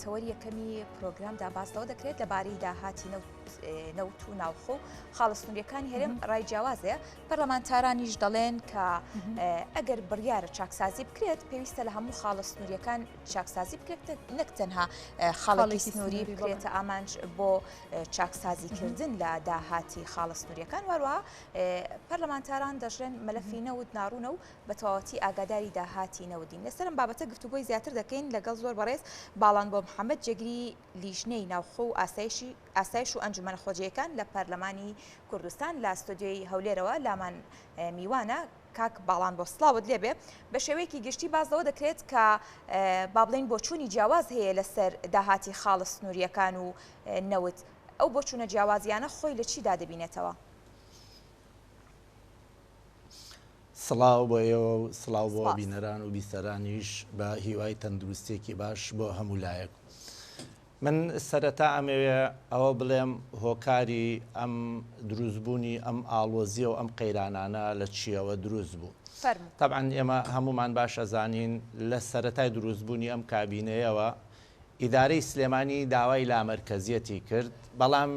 تەوەری یەکەمی پرۆگرامدا باسەوە دەکرێت لەبارەی داهاتی نەوت و ناوخۆ و خاڵستنووریەکانی هەرێم ڕای جیاوازەیە. پەرلەمانتارانیش دەڵێن کە ئەگەر بڕیارە چاکسازی بکرێت پێویستە لە هەموو خاڵستنووریەکان چاکسازی بکرێت، نەک تەنها خاڵی سنووری بکرێتە ئامانج بۆ چاکسازیکردن لە داهاتی خاڵستنووریەکان. وەروەها پەرلەمانتاران دەژێن مەلەفی نەوت ناڕوونە و بە تەواوەتی ئاگاداری داهاتی نەودین. لەسەرم بابەتە گفتوگۆی زیاتر دەکەین لەگەڵ زۆر بەڕێز باڵان بۆ محەممەد جێگری لیژنەی ناوخۆ و ئاسایش و ئەنجومەنە خۆجیەکان لە پەرلەمانی کوردستان لە ئستۆدیۆی هەولێرەوە لامان میوانە. کاک باڵان بۆ سڵاوت لێبێ. بە شێوەیەکی گشتی بازەوە دەکرێت کە با بڵین بۆچوونی جیاواز هەیە لەسەر داهاتی خاڵستنووریەکان و نەوت. ئەو بۆچوونە جیاوازیانە خۆی لە چیدا دەبینێتەوە؟ سڵاو بۆ ئێوە و سڵاو بۆ بینەران و بیسەرانیش بە هیوای تەندروستێکی باش بۆ هەموو لایەک. من سەرەتا ئەمەوێ ئەوە بڵێم هۆکاری ئەم دروستبوونی ئەم ئاڵۆزیە و ئەم قەیرانانە لە چیەوە دروست بوو. طبعاً ئێمە هەمومان باش ئەزانین لە سەرەتای دروستبوونی ئەم کابینەیەوە ئیدارەی سلێمانی داوای لامەرکەزیەتی کرد، بەڵام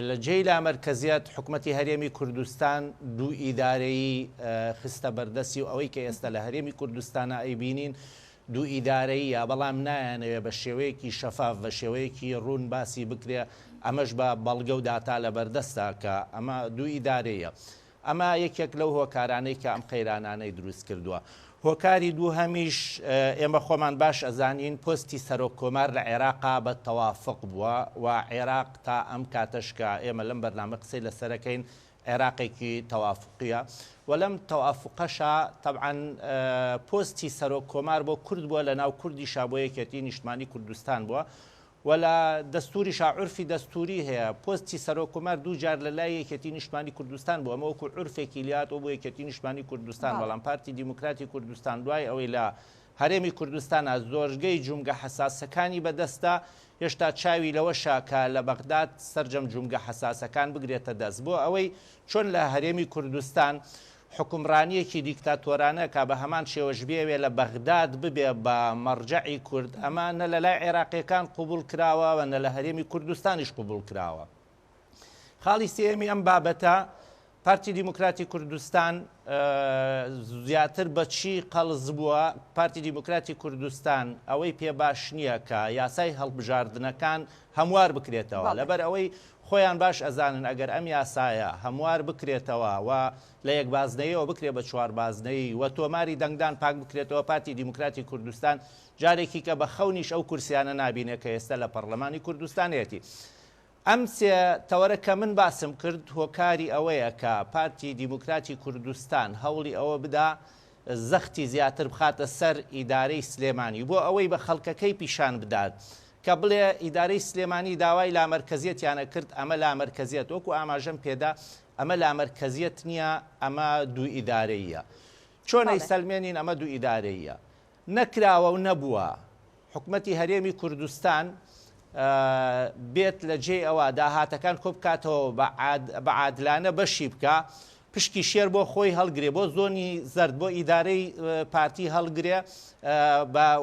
لە جێی لامەرکەزیەت حکوومەتی هەرێمی کوردستان دوو ئیدارەی خستە بەردەستی و ئەوەی کە ئێستا لە هەرێمی کوردستانە ئەیبینین دوو ئیدارەیە، بەڵام نایانەوێ بە شێوەیەکی شەفاف بە شێوەیەکی ڕوون باسی بکرێ. ئەمەش بە بەڵگە و داتا لە بەردەستا کە ئەمە دوو ئیدارەیە. ئەمە یەکێک لەو هۆکارانەی کە ئەم قەیرانانەی دروست کردووە. هۆکاری دوو هەمیش ئێمە خۆمان باش ئەزانین پۆستی سەرۆک کۆمار لە عێراقا بە تەوافق بووە و عێراق تا ئەم کاتەشکە ئێمە لەم بەرنامە قسەی لەسەرەکەین عێراقێکی تەوافقیە و لەم تەوافقەشە طبعاً پۆستی سەرۆک کۆمار بۆ کورد بووە لە ناو کوردیشا بۆ یەکێتی نیشتمانی کوردستان بووە و لە دەستوریشا عورفی دەستوری هەیە پۆستی سەرۆک کۆمار دوو جار لە لای یەکێتی نیشتمانی کوردستان بووە. ئەمە وەکو عورفێکی لاتەوە بۆ یەکێتی نیشتمانی کوردستان، بەڵام پارتی دیموکراتی کوردستان دوای ئەوەی لە هەرێمی کوردستانە زۆرگەی جومگە حەساسەکانی بەدەستە هێشتا چاوی لەوە شاکە لە بەغداد سەرجەم جومگە حەساسەکان بگرێتە دەست بۆ ئەوەی چۆن لە هەرێمی کوردستان حکومڕانیەکی دیکتاتۆرانە کە بە هەمان شێوەش بێوێ لە بەغداد ببێ بە مەرجەعی کورد، ئەمە نە لە لای عێراقیەکان قوبوڵ کراوە و نە لە هەرێمی کوردستانیش قوبوڵ کراوە. خاڵی سێمی ئەم بابەتە پارتی دیموکراتی کوردستان زیاتر بە چی قەڵز بووە؟ پارتی دیموکراتی کوردستان ئەوەی پێ باش نییە کە یاسای هەڵبژاردنەکان هەموار بکرێتەوە، لەبەر ئەوەی خۆیان باش ئەزانن ئەگەر ئەم یاسایە هەموار بکرێتەوە و لە یەک بازنەیەوە بکرێت بە چوار بازنەی و تۆماری دەنگدان پاک بکرێتەوە، پارتی دیموکراتی کوردستان جارێکی کە بە خەونیش ئەو کورسیانە نابینێ کە ئێستا لە پەرلەمانی کوردستانێتی. ئەم سێ تەوەرە کە من باسم کرد هۆکاری ئەوەیە کە پارتی دیموکراتی کوردستان هەوڵی ئەوە بدا زەختی زیاتر بخاتە سەر ئیدارەی سلێمانی بۆ ئەوەی بە خەڵکەکەی پیشان بدات کە بڵێ ئیدارەی سلێمانی داوای لامەرکەزیەتیانە کرد، ئەمە لامەرکەزیەت وەکو ئاماژەم پێدا ئەمە لامەرکەزیەت نییە، ئەمە دوو ئیدارەیە. چۆنەی سەلمێنین ئەمە دوو ئیدارەیە نەکراوە و نەبووە. حکوومەتی هەرێمی کوردستان بێت لە جێ ئەوە داهاتەکان کۆ بکاتەوە بە عادلانە بەشی بکە، پشکی شێر بۆ خۆی هەڵگرێ، بۆ زۆنی زەرد بۆ ئیدارەی پارتی هەڵگرێ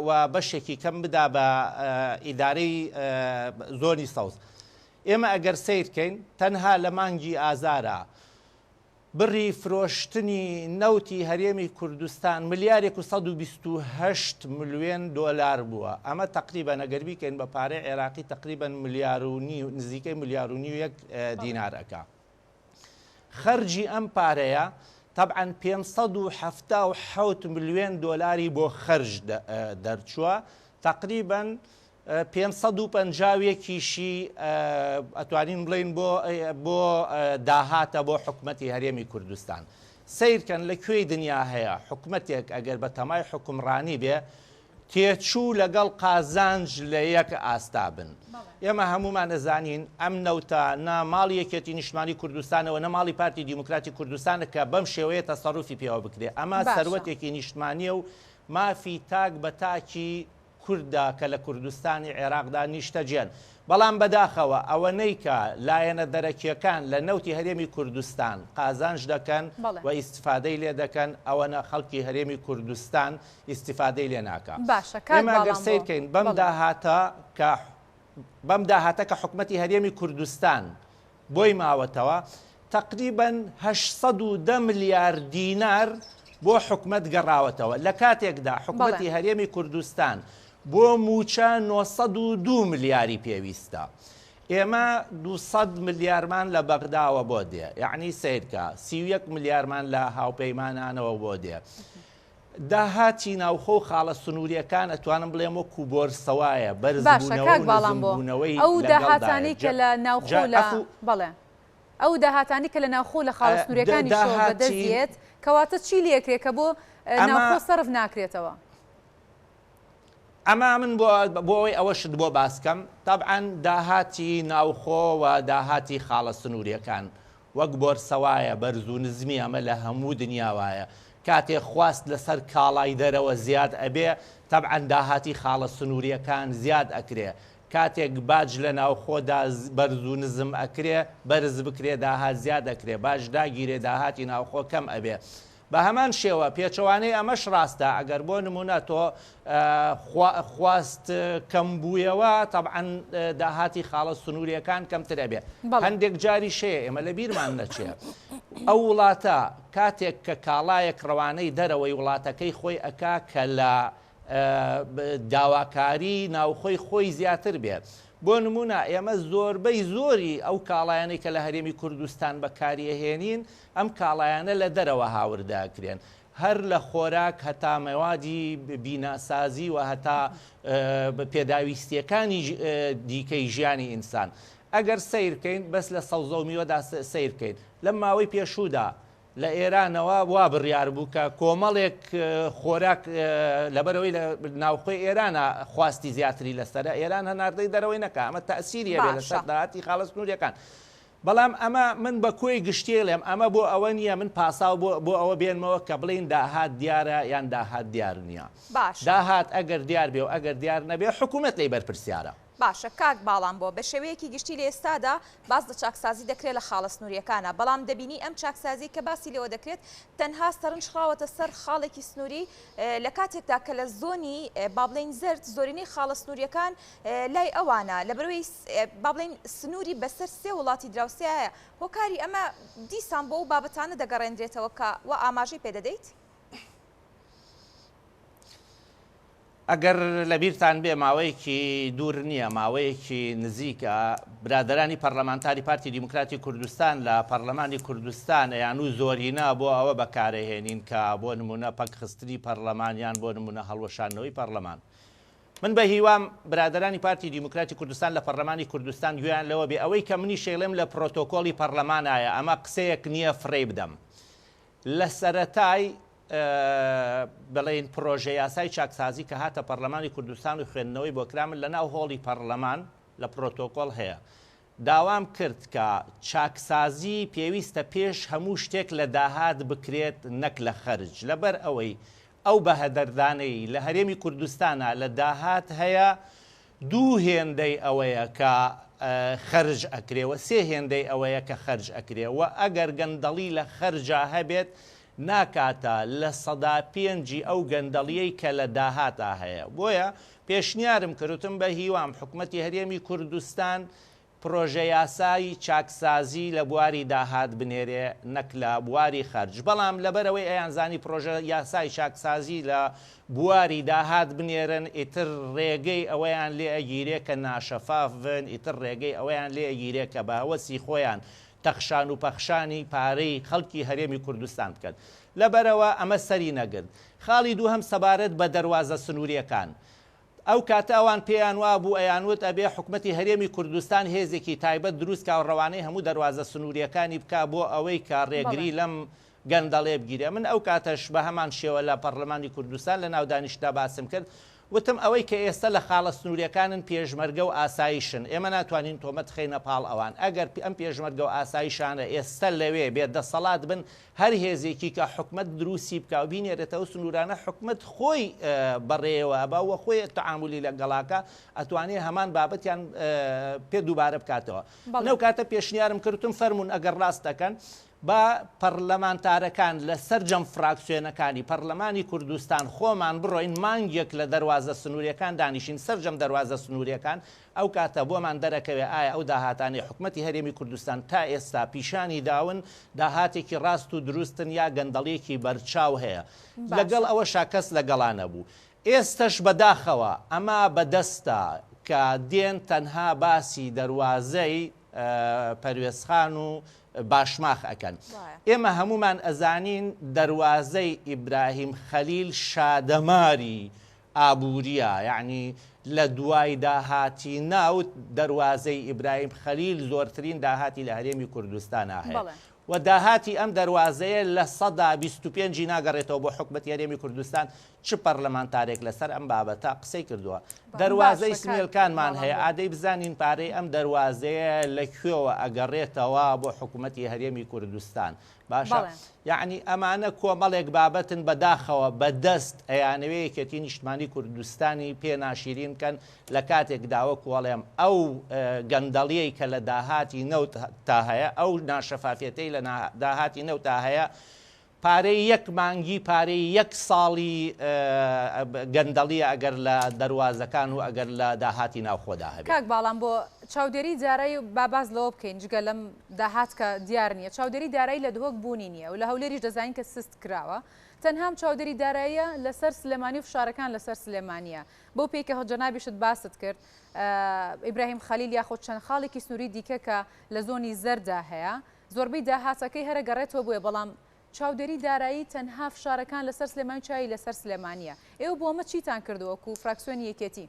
و بەشێکی کەم بدا بە ئیدارەی زۆنی سەوز. ئێمە ئەگەر سیرکەین تەنها لە مانگی ئازارە بڕی فرۆشتنی نەوتی هەرێمی کوردستان ملیارێک و 128 ملیۆن دۆلار بووە. ئەمە تقریبا ئەگەر بیکەین بە پارەی عێراقی تقریبا ملیارونی و نزیکەی ملیارونی و یەک دینارەکە. خەرجی ئەم پارەیە طبعاً 577 ملیۆن دۆلاری بۆ خەرج دەرچووە، تقریبا 550یەکیشی ئەتوانین بڵین بۆ داهاتە بۆ حکوومەتی هەرێمی کوردستان. سیرکەن لەکوێی دنیا هەیە حکوومەتێک ئەگەر بە تەمای حکومڕانی بێ تێچوو لەگەڵ قازانج لە یەک ئاستا بن. ئێمە هەمومان ئەزانین ئەم نەوتە نە ماڵی یەکێتی نیشتمانی کوردستانەوە نە ماڵی پارتی دیموکراتی کوردستانە کە بەم شێوەیە تەسەڕوفی پێوە بکرێ. ئەمە سەروەتێکی نیشتمانیە و مافی تاک بە تاکی کوردە کە لە کوردستانی عێراقدا نیشتەجێن. بەڵام بەداخەوە ئەوەنەی کە لایەنە دەرەکیەکان لە نەوتی هەرێمی کوردستان قازانج دەکەن و ئیسیفادەی لێ دەکەن، ئەوەنە خەڵکی هەرێمی کوردستان ئیسیفادەی لێ ناکە. ئێمە گەر سیرکەین بەم داهاتە کە حکومەتی هەرێمی کوردستان بۆی ماوەتەوە تقریباً 810 ملیار دینار بۆ حکومەت گەڕاوەتەوە لە کاتێکدا حکومەتی هەرێمی کوردستان بۆ موچە 902 ملیاری پێویستە. ئێمە 200 ملیارمان لە بەغداوە بۆ دێ، یعنی سیرکە 31 ملیارمان لە هاوپەیمانانەوە بۆ دێ. داهاتی ناوخۆ و خاڵە سنووریەکان ئەتوانم بڵێم وەکو بۆرسەوایە بەرزبوونەوەی ئەو داهاتانی کە لە ناوخۆ بەڵێ ئەو داهاتانی کە لە ناوخۆ لە خاڵە سنووریەکانی شۆ بەدەستێت کەواتە چی لێکرێت کە بۆ ناوخۆ سەرف ناکرێتەوە؟ ئەمە من بۆ ئەوەی ئەوەشت بۆ باسکەم تەبعاً داهاتی ناوخۆ و داهاتی خاڵە سنووریەکان وەک بۆرسەوایە بەرز و نزمی ئەمە لە هەموو دنیاوایە. کاتێک خواست لەسەر کاڵای دەرەوە زیاد ئەبێ تەبعاً داهاتی خاڵە سنووریەکان زیاد ئەکرێ. کاتێک باج لە ناوخۆدا بەرز و نزم ئەکرێ بەرز بکرێ داهات زیاد ئەکرێ، باش داگیرێ داهاتی ناوخۆ کەم ئەبێ. بە هەمان شێوە پێچەوانەی ئەمەش ڕاستە ئەگەر بۆ نمونە تۆ خواست کەم بوویەوە تەبعاً داهاتی خاڵە سنووریەکان کەمتر ئەبێ. هەندێک جاری شەیە ئێمە لە بیرمان نەچێ ئەو وڵاتە کاتێک کە کاڵایەک ڕەوانەی دەرەوەی وڵاتەکەی خۆی ئەکا کە لە داواکاری ناوخۆی خۆی زیاتر بێت. بۆ نمونە ئێمە زۆربەی زۆری ئەو کاڵایانەی کە لە هەرێمی کوردستان بەکاریەهێنین ئەم کاڵایانە لە دەرەوە هاورداکرێن، هەر لە خۆراک هەتا مەوادی بیناسازی و هەتا پێداویستیەکانی دیکەی ژیانی ئینسان. ئەگەر سیرکەین بەس لە سەوزە و میوەدا سیرکەین لەم ماوەی پێشوودا لە ئێرانەوە وا بڕیار بوو کە کۆمەڵێک خۆراک لەبەرەوەی لە ناوخۆی ئێرانە خواستی زیاتری لەسەر ئێران هەناردەی دەرەوەی نەکە، ئەمە تەسیریە بێ لەسەر داهاتی خاڵە سنووریەکان. بەڵام ئەمە من بە کۆی گشتێ لێم ئەمە بۆ ئەوە نییە من پاساو بۆ ئەوە بێنمەوە کە بڵین داهات دیارە یان داهات دیار نییە. داهات ئەگەر دیار بێ و ئەگەر دیار نەبێ حکوومەت لی بەرپرسیارە. باشە کاک باڵام بۆ بە شێوەیەکی گشتی لە ئێستادا باس لە چاکسازی دەکرێت لە خاڵە سنووریەکانە، بەڵام دەبینی ئەم چاکسازی کە باسی لەوە دەکرێت تەنها سەرنج خراوەتە سەر خاڵێکی سنووری لە کاتێکدا کە لە زۆنی بابلین زرد زۆرینەی خاڵە سنووریەکان لای ئەوانە لە بەرەوەی بابلین سنووری بەسەر سێ وڵاتی دراوسایە. هۆکاری ئەمە دیسان بۆ ئەو بابەتانە دەگەڕێنرێتەوە کە و ئاماژەی پێدەدەیت؟ ئەگەر لەبیرتان بێ ماوەیەکی دوور نییە ماوەیەکی نزیکە برادرانی پەرلەمانتاری پارتی دیموکراتی کوردستان لە پەرلەمانی کوردستان یان و زۆرینە بۆ ئەوە بەکارەهێنین کە بۆ نمونە پەکخستنی پەرلەمانیان بۆ نمونە هەڵوەشانەوەی پەرلەمان. من بە هیوام برادرانی پارتی دیموکراتی کوردستان لە پەرلەمانی کوردستان گویان لەوە بێ ئەوەی کە منی شێڵێم لە پرۆتۆکۆلی پەرلەمانایە ئەمە قسەیەک نییە فڕێ بدەم. لە سەرەتای بڵێن پرۆژه یاسای چاکسازی کە هاتە پەرلەمانی کوردستان و خوێندنەوەی بۆ کرامن لە ناو هۆڵی پەرلەمان لە پرۆتۆکۆل هەیە. داوام کرد کە چاکسازی پێویستە پێش هەموو شتێک لە داهات بکرێت نەک لە خەرج، لەبەر ئەوەی ئەو بەهەدەردانەی لە هەرێمی کوردستانە لە داهات هەیە دوو هێندەی ئەوەیە کە خەرج ئەکرێەوە، سێ هێندەی ئەوەیە کە خەرج ئەکرێەوە. ئەگەر گەندەڵی لە خەرجا هەبێت ناکاتە لە 5% ئەو گەندەڵیەی کە لە داهاتا هەیە. بۆیە پێشنیارم کردوتم بە هیوام حکوومەتی هەرێمی کوردستان پرۆژه یاسایی چاکسازی لە بواری داهات بنێرێ نەک لە بواری خەرج. بەڵام لەبەرەوەی ئەیانزانی پرۆژه یاسای چاکسازی لە بواری داهات بنێرن ئیتر ڕێگەی ئەوەیان لێ ئەگیرێ کە ناشەفافن، ئیتر ڕێگەی ئەوەیان لێ ئەگیرێ کە بە هەوەسی خۆیان تەخشان و پەخشانی پارەی خەڵکی هەرێمی کوردستان بکەن. لەبەرەوە ئەمە سەری نەگرت. خاڵی دووهەم سەبارەت بە دەواازە سنووریەکان. ئەو کاتە ئەوان پێیان وا بوو ئەیانوت ئەبێ حکوومەتی هەرێمی کوردستان هێزێکی تایبەت دروست کا و ڕەوانەی هەموو دەواازە سنووریەکانی بک بۆ ئەوەی کە ڕێگری لەم گەندەڵێ بگیرێ. من ئەو کاتەش بە هەمان شێوە لە پەرلەمانی کوردستان لە ناو دانیشتدا باسم کرد وتم ئەوەی کە ئێستا لە خاڵە سنووریەکانن پێشمەرگە و ئاسایشن ئێمە ناتوانین تۆمەت خینە پاڵ ئەوان ئەگەر ئەم پێشمەرگە و ئاسایشانە ئێستا لەوێ بێت دەسەڵات بن هەر هێزێکی کە حکومت دروستی بکە و بینێرێتەوە سنوورانە حکومت خۆی بەڕێوە باوە خۆی تەعاملی لەگەڵاکە ئەتوانێت هەمان بابەتیان پێ دووبارە بکاتەوە لەو کاتە پێشنیارم کردتم فەرمونون ئەگەر ڕاست دەکەن بە پەرلەمانتارەکان لە سەررجەم فراکسیۆنەکانی پەرلەمانی کوردستان خۆمان بڕۆین مانگێک لە دەواازە سنووریەکان دانیشین سەررجەم دەواازە سنووریەکان ئەو کاتە بۆمان دەرەکەوێ ئایا ئەو داهاتانی حکوومەتی هەرێمی کوردستان تا ئێستا پیشانی داون داهاتێکی ڕاست و دروستن یا گەندەڵیەکی بەرچاو هەیە لەگەڵ ئەوە شاکەس لەگەڵانە بوو ئێستش بەداخەوە ئەما بەدەستە کە دێن تەنها باسی دەواازەی پەروێزخان و باشماخ ئەکەن ئێمە هەمومان ئەزانین دەواازەی ئیبراهیم خەلیل شادەماری ئابووریە یعنی لە دوای داهاتی ناوت دەواازەی ئیبراهیم خەلیل زۆرترین داهاتی لە هەرێمی کوردستانە هەیە و داهاتی ئەم دەواازەیە لە 125 ناگەڕێتەوە بۆ حکومەتی هەرێمی کوردستان چ پەرلەمانتارێک لەسەر ئەم بابەتە قسەی کردووە دەواازەی سمێلکانمان هەیە ئادەی بزانین پارەی ئەم دەواازەیە لەکوێوە ئەگەڕێتەوە بۆ حکومەتی هەرێمی کوردستان باشە یعنی ئەمانە کۆمەڵێک بابەتن بەداخەوە بەدەست ئەیانەوەیەکەتی نیشتمانی کوردستانی پێ ناشیرین بکەن لە کاتێک داوە کوڵێم ئەو گەندەڵیەی کە لە داهاتی نەوت تا هەیە ئەو ناشەفافێتەی لە داهاتی نەوت تا هەیە پارەی یەک مانگی پارەی یەک ساڵی گەندەڵیە ئەگەر لە دەواازەکان و ئەگەر لە داهاتی ناوخۆدا هەبێت کاک باڵام بۆ چاودێری جارایی باباز لەوە بکەین جگە لەم داهات کە دیار نییە چاودێری دارایی لە دهۆک بوونی نییە و لە هەولێریش دەزانین کە سست کراوە تەنهام چاودێری داراییە لەسەر سلێمانی و فشارەکان لەسەر سلێمانیە بۆ پێی کە هەجەنابیشت باست کرد ئیبراهیم خەلیل یاخۆ چەند خاڵێکی سنووری دیکە کە لە زۆنی زەردا هەیە زۆربەی داهاتەکەی هەرە گەڕێتەوە بووە بەڵام چاودێری دارایی تەنها فشارەکان لەسەر سلێمانی چای لەسەر سلێمانیە ئێوە بۆ ئەمە چیتان کردووەکو فراکسیۆنی یەکێتی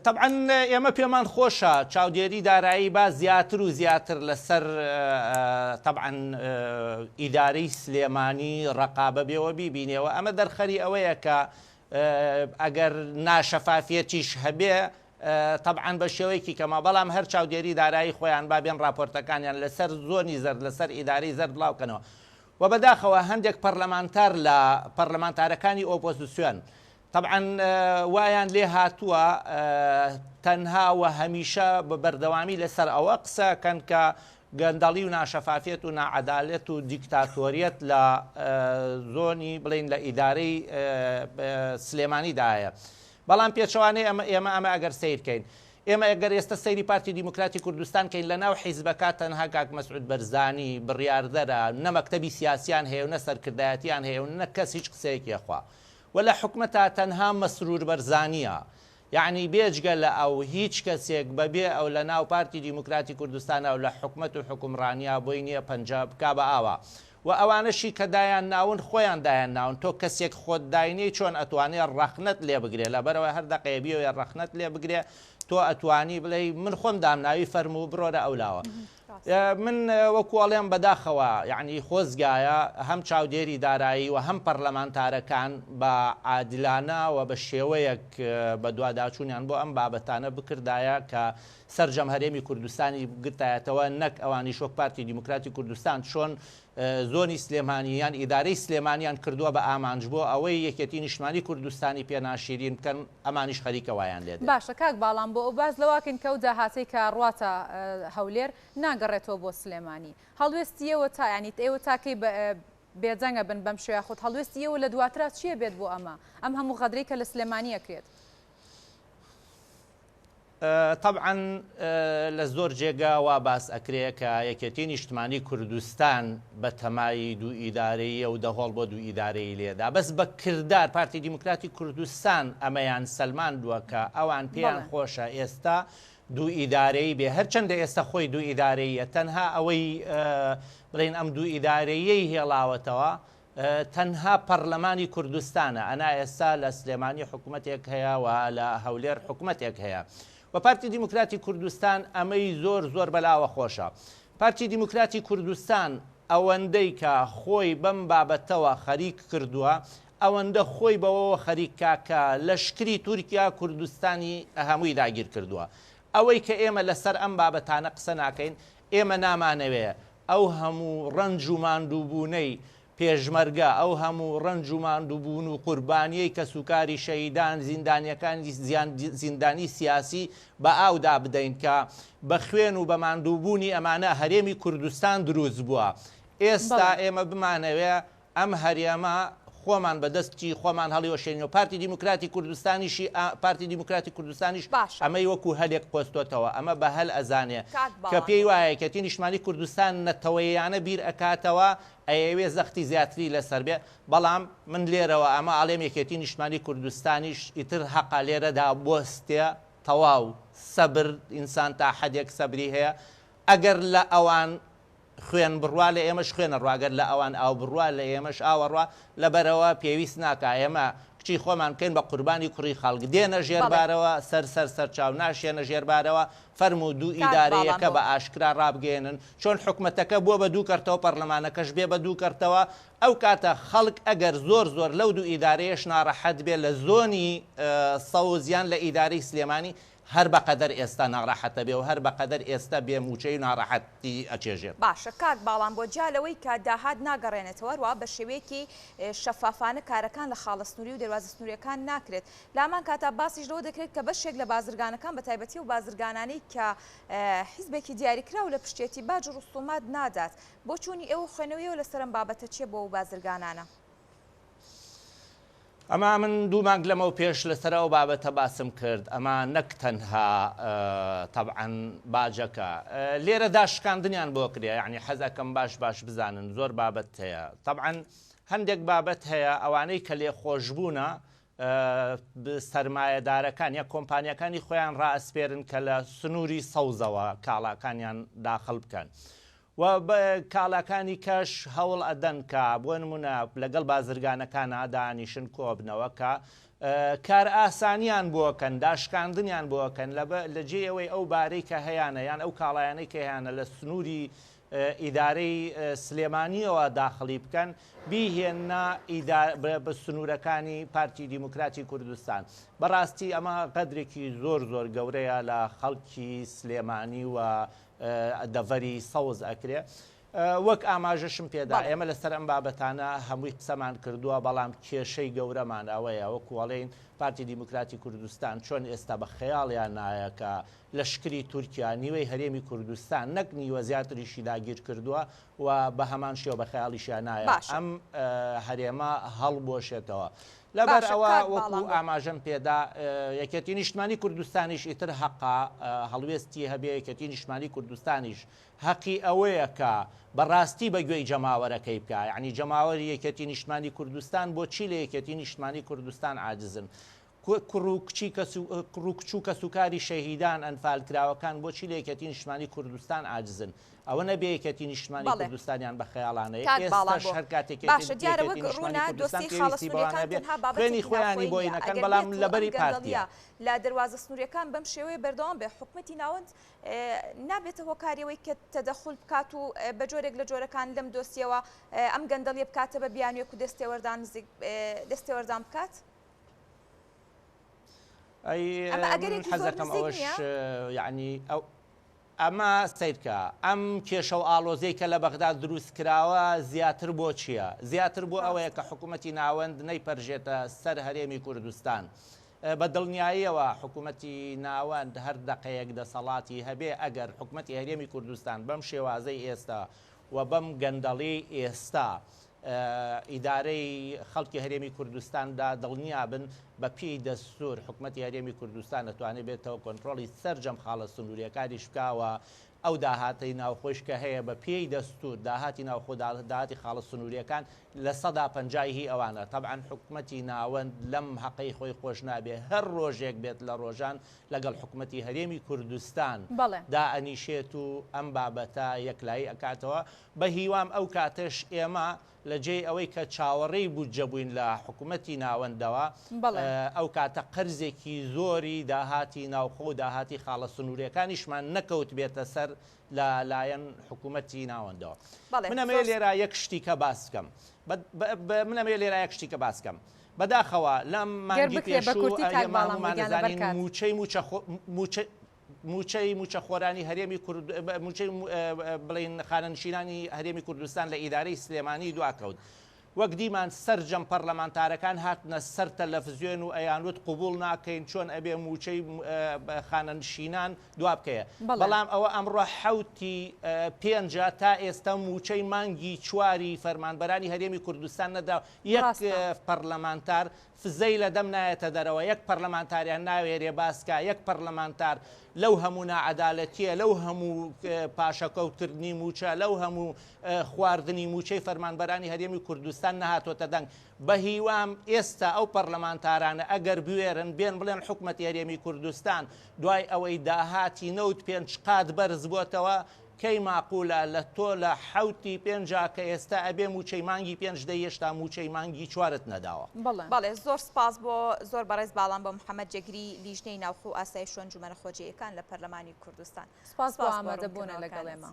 طبعا ئێمە پێمان خۆشە چاودێری دارایی با زیاتر و زیاتر لەسەر طبعا ئیدارەی سلێمانی ڕقابە بێەوە بیبینێەوە ئەمە دەرخەری ئەوەیە کە ئەگەر ناشەفافێتیش هەبێ طبعا بە شێوەیەکی کەما بەڵام هەر چاودێری دارایی خۆیان بابێن راپۆرتەکانیان لەسەر زۆنی زەرد لەسەر ئیدارەی زەرد بڵاوکەنەوە و بەداخەوە هەندێک پەرلەمانتار لە پەرلەمانتارەکانی ئۆپۆزیسیۆن طبعا وایان لێ هاتووە تەنها و هەمیشە بە بەردەوامی لەسەر ئەوە قسەکەن کە گەندەڵی و ناشەفافێت و ناعەدالێت و دیکتاتۆریەت لە زۆنی بڵین لە ئیدارەی سلێمانیدایە بەڵام پێچەوانەی ئێمە ئەگەر سیرکەین ئێمە ئەگەر ئێستا سەیری پارتی دیموکراتی کوردستان کەین لە ناو حیزبەکە تەنها کاک مەسعود بەرزانی بڕیاردەرە نە مەکتەبی سیاسیان هەیە و نە سەرکردایەتیان هەیە و نە کەس هیچ قسەیەکی خوا ولا حکومەتە تەنها مەسرور بەرزانیە یعنی بێجگە لە ئەو هیچ کەسێک بەبێ ئەو لە ناو پارتی دیموکراتی کوردستانە و لە حکومەت و حکومڕانیا بۆی نییە پەنجاب کا بە ئاوە و ئەوانەشی کە دایان ناون خۆیان دایان ناون تۆ کەسێک خۆت داینەی چۆن ئەتوانێت ڕەخنەت لێ بگرێ لە بەرەوە هەر دەقەیەبیەوە ڕەخنەت لێ بگرێ تۆ ئەتوانی بڵێ من خۆم دامناوی فەرمو و بڕۆرە ئەولاوە من وەکوڵێم بەداخەوە یعنی خۆزگایە هەم چاودێری دارایی و هەم پەرلەمانتارەکان بە عادلانە و بە شێوەیەک بە دوواداچوونیان بۆ ئەم بابەتانە بکردایە کە سەررجەم هەرێمی کوردستانی گرتایەتەوە نەک ئەوانی شۆک پارتی دیموکراتی کوردستان چۆن زۆنی سلێمانیان ئیدارەی سلێمانیان کردووە بە ئامانج بۆ ئەوەی یەکێتی نیشتمانی کوردستانی پێناشیرین بکەن ئەمانیش خەریکە وایان لێت باشە کاک باڵام بۆ ئەو باز لەواکەین کە ئەو داهاتەی کە ڕواتە هەولێر ناگەڕێتەوە بۆ سلێمانی هەڵوێستیەوە تا ینی ئێوە تاکەی بێجەنگە بن بەم شێ خۆت هەڵوێستیەوە لە دواترا چییە بێت بۆ ئەم هەموو غەدرەی کە لە سلێمانیە کرێت طبعا لە زۆر جێگا وا باس ئەکرێ کە یەکێتی نیشتمانی کوردستان بە تەمای دوو ئیدارەیە و دەهۆڵ بۆ دوو ئیدارەی لێدا بەس بە کردار پارتی دیموکراتی کوردستان ئەمەیان سەلماندووە کە ئەوان پێیان خۆشە ئێستا دوو ئیدارەی بێ هەرچەندە ئێستا خۆی دوو ئیدارەیە تەنها ئەوەی بڵێن ئەم دوو ئیدارەیەی هێڵاوەتەوە تەنها پەرلەمانی کوردستانە ئەنا ئێستا لە سلێمانی حکوومەتێک هەیە و لە هەولێر حکوومەتێک هەیە و پارتی دیموکراتی کوردستان ئەمەی زۆر زۆر بەلاوە خۆشە پارتی دیموکراتی کوردستان ئەوەندەی کە خۆی بەم بابەتەوە خەریک کردووە ئەوەندە خۆی بەوەوە خەریکاکە لەشکری تورکیا کوردستانی هەمووی داگیر کردووە. ئەوەی کە ئێمە لەسەر ئەم بابەتانە قسە ناکەین، ئێمە نامانەوێ ئەو هەموو ڕەنج و ماندووبوونەی پێشمەرگە، ئەو هەموو ڕەنج و ماندووبوون و قوربانیەی کە سوکاری شەهیدان زیندانیەکانی زیندانی سیاسی بە ئاودا بدەین کە بە خوێن و بە ماندووبوونی ئەمانە هەرێمی کوردستان دروست بووە. ئێستا ئێمە بمانەوێ ئەم هەرێمە خۆمان بەدەستی خۆمان هەڵیوەشێنەوە. پارتی دیموکراتی کوردستانیشی پارتی دیموکراتی کوردستانیش ئەمەی وەکو هەلێک پۆستۆتەوە. ئەمە بە هەل ئەزانێ کە پێی وایە کەتی نیشتمانی کوردستان نەتەوەیانە بیر ئەکاتەوە ئەیەوێ زەختی زیاتری لەسەر بێ. بەڵام من لێرەوە ئەمە ئاڵێم یەکێتی نیشتمانی کوردستانیش ئیتر حەقا لێرەدا بۆستێ تەواو سەبر ئینسان تا حەدێک سەبری هەیە. ئەگەر لە ئەوان خوێن بڕوا لە ئێمەش خوێنە ڕواگەر لە ئەوان ئاو بڕوا لە ئێمەش ئاوەڕوا لەبەرەوە پێویست ناکە ئێمە کچی خۆمان بکەین بە قوربانی کوڕی خەڵک دێنە ژێربارەوە سەر چاو ناشێنە ژێربارەوە فەرم و دوو ئیدارەیەکە بە ئاشکرا ڕابگەێنن چۆن حکومەتەکە بووە بە دوو کەرتەوە پەرلەمانەکەش بێ بە دوو کەرتەوە. ئەو کاتە خەڵک ئەگەر زۆر لەو دوو ئیدارەیەش ناڕەحەت بێ لە زۆنی سەوزیان لە ئیدارەی سلێمانی هەر بەقەدەر ئێستا ناڕەحەتە بێ و هەر بەقەدەر ئێستا بێ موچەی ناڕەحەتی ئەچێژێ. باشە کاک باڵام بۆ جالەوەی کە داهات ناگەڕێنێتەوە وا بە شێوەیەکی شەفافانە کارەکان لە خاڵە سنووری و دەواازە سنووریەکان ناکرێت. لامان کاتا باسیش لەوە دەکرێت کە بەشێک لە بازرگانەکان بە تایبەتی و بازرگانانەی کە حیزبێکی دیاریکرا و لە پشتێتی باج و ڕسومات نادات بۆ چوونی ئێوە خوێنەوەیەوە لەسەرم بابەتە چیە بۆ بازرگانانە؟ ئەما من دوو مانگ لەمە و پێش لەسەرەوە بابەتە باسم کرد. ئەمە نەک تەنها تەبعەن باجەکە لێرە داشکاندنیان بۆ کرێ، یعنی حەزەکەم باش بزانن زۆر بابەت هەیە. تەبعەن هەندێک بابەت هەیە ئەوانەی کە لێ خۆشبوونە سەرمایەدارەکان یا کۆمپانیەکانی خۆیان ڕائەسپێرن کە لە سنووری سەوزەوە کاڵاکانیان داخڵ بکەن و کاڵاکانی کەش هەوڵ ئەدەن کە بۆ نمونە لەگەڵ بازرگانەکانە دانیشن کۆبنەوە کە کار ئاسانیان بۆکەن داشکاندنیان بۆکەن لە جێ ئەوەی ئەو بارەی کە هەیەە یان ئەو کاڵایانەی کە هیانە لە سنووری ئیدارەی سلێمانیەوە داخڵی بکەن بیهێننا بە سنوورەکانی پارتی دیموکراتی کوردستان. بەڕاستی ئەمە قەدرێکی زۆر گەورەیە لە خەڵکی سلێمانی و دەڤەری سەوز ئەکرێ. وەک ئاماژەشم پێدا ئێمە لەسەر ئەم بابەتانە هەمووی قسەمان کردووە، بەڵام کێشەی گەورەمان ئەوەیە وەکوڵێن پارتی دیموکراتی کوردستان چۆن ئێستا بە خەیاڵیان نایە کە لەشکری تورکیا نیوەی هەرێمی کوردستان نەک نیوە زیاتریشی داگیر کردووە و بە هەمان شێوە بە خەیاڵیشیان نایە ئەم هەرێمە هەڵبۆشێتەوە. لەبەر ئەوە وەکو ئاماژەم پێدا یەکێتی نیشتمانی کوردستانیش ئیتر حەقا هەڵوێستی هەبێ یەکێتی نیشتمانی کوردستانیش حەقی ئەوەیە کە بەڕاستی بە گوێی جەماوەرەکەی بکە، یعنی جەماوەری یەکێتی نیشتمانی کوردستان بۆچی لە یەکێتی نیشتمانی کوردستان عاجزن، کوڕوکچوو کە سوکاری شەهیدان ئەنفالکراوەکان بۆچی لە یەکێتی نیشتمانی کوردستان عاجزن، ئەوە نەبێ یەکێتی نیشتمانی کوردستانیان بە خەیاڵانەیە. ئێستاش هەر کاتێکی خۆیانی بۆی نەکەن بەڵام لەبەری پارتیە لە دەواازە سنووریەکان بەم شێوەیە بەردەوام بێ حکومەتی ناوەند نابێتە هۆکاریەوەی کە تەدەخل بکات و بە جۆرێک لە جۆرەکان لەم دۆسیەوە ئەم گەندەڵیە بکاتە بە بیانوێک و دەستێوەردان بکات. حەزەکەم ئەوەش یعنی ئەمە سیرکە ئەم کێشە و ئاڵۆزەی کە لە بەغداد دروست کراوە زیاتر بۆ چییە؟ زیاتر بۆ ئەوەیە کە حکوومەتی ناوەند نەیپەرژێتە سەر هەرێمی کوردستان. بە دڵنیاییەوە حکوومەتی ناوەند هەر دەقەیەک دەسەڵاتی هەبێ ئەگەر حکوومەتی هەرێمی کوردستان بەم شێوازەی ئێستا و بەم گەندەڵی ئێستا ئیدارەی خەڵکی هەرێمی کوردستاندا دڵنیا بن بە پێی دەستور حکوومەتی هەرێمی کوردستان دەتوانێت بێتەوە کۆنتڕۆڵی سەرجەم خاڵە سنووریەکانیش بکاوە ئەو داهاتەی ناوخۆش کە هەیە بە پێی دەستور داهاتی ناوخۆ داهاتی خاڵە سنووریەکان لە 150 هی ئەوانە. طبعاً حکوومەتی ناوەند لەم حەقەی خۆی خۆش نابێ هەر ڕۆژێک بێت لە ڕۆژان لەگەڵ حکوومەتی هەرێمی کوردستان دائەنیشێت و ئەم بابەتە یەکلایی ئەکاتەوە. بە هیوام ئەو کاتەش ئێمە لە جێ ئەوەی کە چاوەڕێی بودجە بووین لە حکوومەتی ناوەندەوە ئەو کاتە قەرزێکی زۆری داهاتی ناوخۆ و داهاتی خاڵە سنووریەکانیشمان نەکەوت بێتە سەر لە لایەن حکوومەتی ناوەندەوە. منەمێ لێرە یەک شتیکە باس بکەم منەمێ لێرە یەک شتیکە باس بکەم بەداخەوە لەم مانگی پێشوو ئەمانەزانین موچەی موچەخۆرانی هەرێمی موچەی بڵین خانەنشینانی هەرێمی کوردستان لە ئیدارەی سلێمانی دواکەوت. وەک دیمان سەرجەم پەرلەمانتارەکان هاتنە سەر تەلەڤیزیۆن و ئەیانوت قوبوڵ ناکەین چۆن ئەبێ موچەی خانەنشینان دوا بکەیە. بەڵام ئەوە ئەمڕۆ حوتی پێنجە تا ئێستا موچەی مانگی چواری فەرمانبەرانی هەرێمی کوردستان نەدا یەک پەرلەمانتار فزەی لە دەم نایەتە دەرەوە، یەک پەرلەمانتاریان ناوێرێ باسکە، یەک پەرلەمانتار لەو هەموو نائەدالەتیە، لەو هەموو پاشەکەوتکردنی موچە، لەو هەموو خواردنی موچەی فەرمانبەرانی هەرێمی کوردستان نەهاتۆتە دەنگ. بە هیوام ئێستا ئەو پەرلەمانتارانە ئەگەر بوێرن بێن بڵێن حکومەتی هەرێمی کوردستان دوای ئەوەی داهاتی 95 قات بەرز بووتەوە کەی ماقولە لە تۆ لە حوتی پێنجا کە ئێستا ئەبێ موچەی مانگی پێنج هێشتا موچەی مانگی چوارت نەداوە. بەڵێ زۆر سپاس بۆ زۆر بەڕێز باڵام بۆ محەممەد جەگری لیژنەی ناوخۆ ئاسایی شوێن جومەرە خۆجیەکان لە پەرلەمانی کوردستان. سپاس بۆ ئامادەبوونە لەگەڵ ئێمە.